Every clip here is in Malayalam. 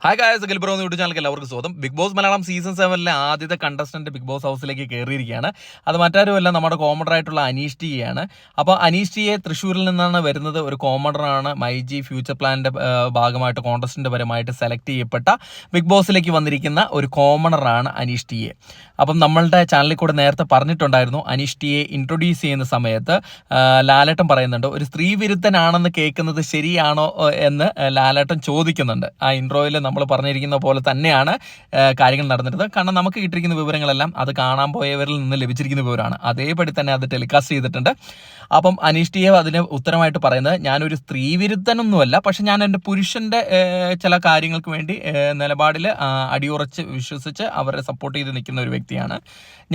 ഹായ് ഗായ്സ്, ഗൽബ്രോ യൂട്യൂബ് ചാനലിലേക്ക് എല്ലാവർക്കും സ്വാഗതം. ബിഗ് ബോസ് മലയാളം സീസൺ 7 ആദ്യത്തെ കണ്ടസ്റ്റന്റ് ബിഗ് ബോസ് ഹൗസിലേക്ക് കയറിയിരിക്കുകയാണ്. അത് മറ്റാരുമല്ല, നമ്മുടെ കോമഡർ ആയിട്ടുള്ള അനീഷ് ടിയാണ്. അപ്പോൾ അനീഷ് ടിയെ തൃശ്ശൂരിൽ നിന്നാണ് വരുന്നത്. ഒരു കോമഡറാണ്. മൈജി ഫ്യൂച്ചർ പ്ലാനിന്റെ ഭാഗമായിട്ട് കോണ്ടസ്റ്റിന്റെ പരമായിട്ട് സെലക്ട് ചെയ്യപ്പെട്ട ബിഗ് ബോസിലേക്ക് വന്നിരിക്കുന്ന ഒരു കോമണറാണ് അനീഷ് ടിയെ. അപ്പം നമ്മളുടെ ചാനലിൽ കൂടെ നേരത്തെ പറഞ്ഞിട്ടുണ്ടായിരുന്നു, അനീഷ് ടിയെ ഇൻട്രൊഡ്യൂസ് ചെയ്യുന്ന സമയത്ത് ലാലേട്ടൻ പറയുന്നുണ്ട്, ഒരു സ്ത്രീ വിരുദ്ധനാണെന്ന് കേൾക്കുന്നത് ശരിയാണോ എന്ന് ലാലേട്ടൻ ചോദിക്കുന്നുണ്ട്. ആ ഇൻട്രോയിൽ നമ്മൾ പറഞ്ഞിരിക്കുന്ന പോലെ തന്നെയാണ് കാര്യങ്ങൾ നടന്നിരുന്നത്. കാരണം നമുക്ക് കിട്ടിയിരിക്കുന്ന വിവരങ്ങളെല്ലാം അത് കാണാൻ പോയവരിൽ നിന്ന് ലഭിച്ചിരിക്കുന്ന വിവരമാണ്. അതേപടി തന്നെ അത് ടെലികാസ്റ്റ് ചെയ്തിട്ടുണ്ട്. അപ്പം അനീഷ് ടിയെ അതിന് ഉത്തരമായിട്ട് പറയുന്നത്, ഞാനൊരു സ്ത്രീ വിരുദ്ധനൊന്നുമല്ല, പക്ഷെ ഞാൻ എൻ്റെ പുരുഷൻ്റെ ചില കാര്യങ്ങൾക്ക് വേണ്ടി നിലപാടിൽ അടിയുറച്ച് വിശ്വസിച്ച് അവരെ സപ്പോർട്ട് ചെയ്ത് നിൽക്കുന്ന ഒരു വ്യക്തിയാണ്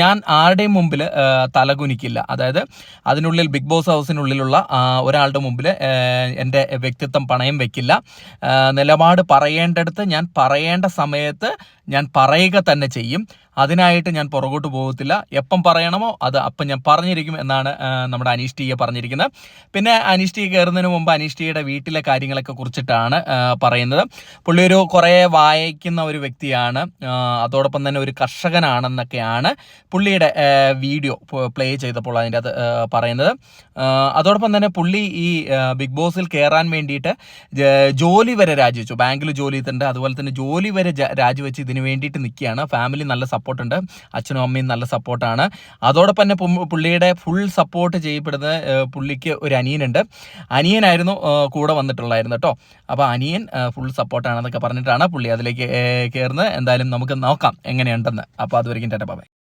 ഞാൻ. ആരുടെയും മുമ്പിൽ തലകുനിക്കില്ല. അതായത് അതിനുള്ളിൽ ബിഗ് ബോസ് ഹൗസിനുള്ളിലുള്ള ഒരാളുടെ മുമ്പിൽ എൻ്റെ വ്യക്തിത്വം പണയം വെക്കില്ല. നിലപാട് പറയേണ്ടടുത്ത് ഞാൻ പറയേണ്ട സമയത്ത് ഞാൻ പറയുക തന്നെ ചെയ്യും. അതിനായിട്ട് ഞാൻ പുറകോട്ട് പോകത്തില്ല. എപ്പം പറയണമോ അത് അപ്പം ഞാൻ പറഞ്ഞിരിക്കും എന്നാണ് നമ്മുടെ അനീഷ് ടിയെ പറഞ്ഞിരിക്കുന്നത്. പിന്നെ അനീഷ് ടി കയറുന്നതിന് മുമ്പ് അനീഷ് ടിയുടെ വീട്ടിലെ കാര്യങ്ങളൊക്കെ കുറിച്ചിട്ടാണ് പറയുന്നത്. പുള്ളി ഒരു കുറേ വായിക്കുന്ന ഒരു വ്യക്തിയാണ്, അതോടൊപ്പം തന്നെ ഒരു കർഷകനാണെന്നൊക്കെയാണ് പുള്ളിയുടെ വീഡിയോ പ്ലേ ചെയ്തപ്പോൾ അതിൻ്റെ അത് പറയുന്നത്. അതോടൊപ്പം തന്നെ പുള്ളി ഈ ബിഗ് ബോസിൽ കയറാൻ വേണ്ടിയിട്ട് ജോലി വരെ രാജിവെച്ചു. ബാങ്കിൽ ജോലി ചെയ്തിട്ടുണ്ട്. അതുപോലെ തന്നെ ജോലി വരെ രാജിവെച്ച് ഇതിന് വേണ്ടിയിട്ട് നിൽക്കുകയാണ്. ഫാമിലി നല്ല സപ്പോർട്ടുണ്ട്, അച്ഛനും അമ്മയും നല്ല സപ്പോർട്ടാണ്. അതോടൊപ്പം തന്നെ പുള്ളിയുടെ ഫുൾ സപ്പോർട്ട് ചെയ്യപ്പെടുന്ന പുള്ളിക്ക് ഒരു അനിയനുണ്ട്. അനിയനായിരുന്നു കൂടെ വന്നിട്ടുള്ളായിരുന്നു കേട്ടോ. അപ്പോൾ അനിയൻ ഫുൾ സപ്പോർട്ടാണെന്നൊക്കെ പറഞ്ഞിട്ടാണ് പുള്ളി അതിലേക്ക് കയറുന്നത്. എന്തായാലും നമുക്ക് നോക്കാം എങ്ങനെയുണ്ടെന്ന്. അപ്പോൾ അതുവരെയും ടാറ്റാ ബൈ.